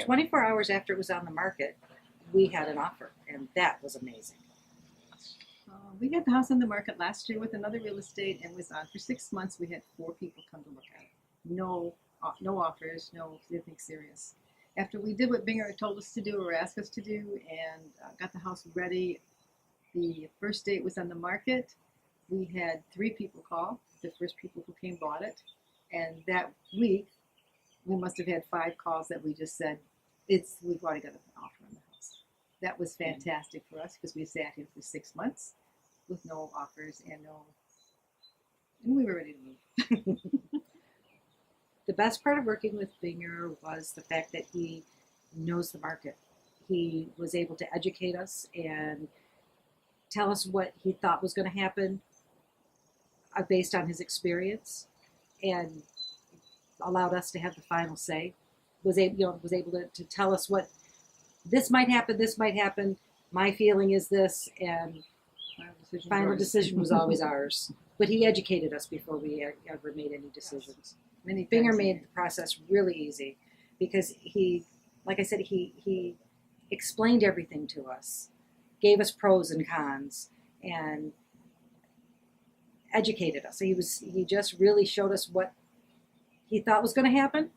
24 hours after it was on the market, we had an offer, and that was amazing. We had the house on the market last year with another real estate and was on for 6 months. We had 4 people come to look at it. No offers, no anything serious. After we did what Binger told us to do or asked us to do and got the house ready, the first day it was on the market, we had 3 people call. The first people who came bought it. And that week, we must have had 5 calls that we just said, we've already got an offer on the house. That was fantastic for us because we sat here for 6 months with no offers and we were ready to move. The best part of working with Binger was the fact that he knows the market. He was able to educate us and tell us what he thought was going to happen based on his experience, and allowed us to have the final say. Was able to tell us what this might happen. My feeling is this, and final decision was always ours. But he educated us before we ever made any decisions. Binger made the process really easy because he, like I said, he explained everything to us, gave us pros and cons, and educated us. He just really showed us what he thought was going to happen,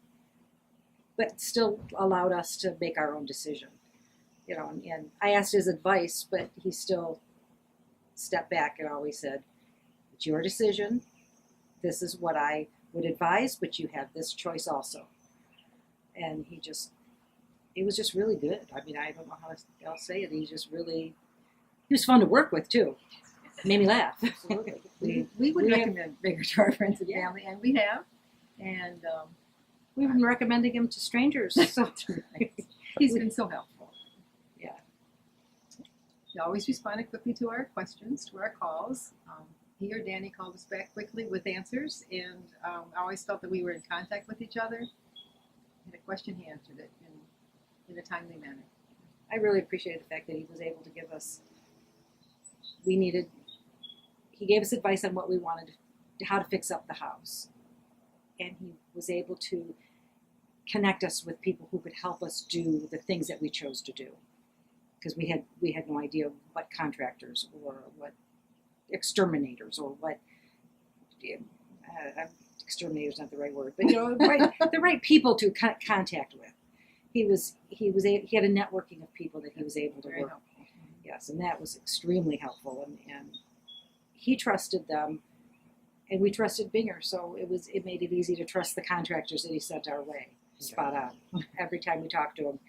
but still allowed us to make our own decision. And I asked his advice, but he still stepped back and always said, "It's your decision. This is what I would advise, but you have this choice also." And he was just really good. I mean, I don't know how else to say it. He was fun to work with too. Made me laugh. Absolutely. We would recommend Binger to our friends and family, and we have. And we've been recommending him to strangers. So he's been so helpful. Yeah. He always responded quickly to our questions, to our calls. He or Danny called us back quickly with answers, and I always felt that we were in contact with each other. Had a question, he answered it in a timely manner. I really appreciated the fact that he was able to give us. He gave us advice on what we wanted, how to fix up the house, and he was able to connect us with people who could help us do the things that we chose to do, because we had no idea what contractors or what exterminators or what exterminator is not the right word, but the right people to contact with. He had a networking of people that he was able to work. Yes, and that was extremely helpful, and he trusted them, and we trusted Binger, so it made it easy to trust the contractors that he sent our way. Spot on. Every time we talked to him,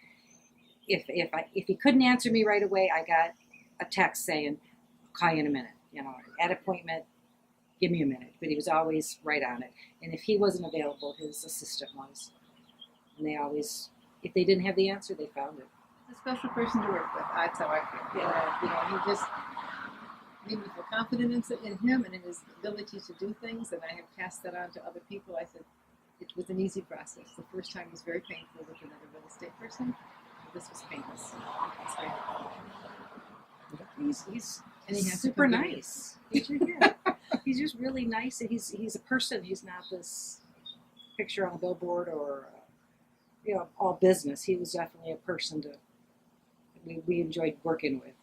if he couldn't answer me right away, I got a text saying, "I'll call you in a minute." At appointment, give me a minute. But he was always right on it. And if he wasn't available, his assistant was. And they always, if they didn't have the answer, they found it. A special person to work with. That's how I feel. He just made me feel confident in him and in his ability to do things. And I have passed that on to other people. I said it was an easy process. The first time was very painful with another real estate person. This was painless. He's super nice. He's just really nice. He's a person. He's not this picture on a billboard or all business. He was definitely a person we enjoyed working with.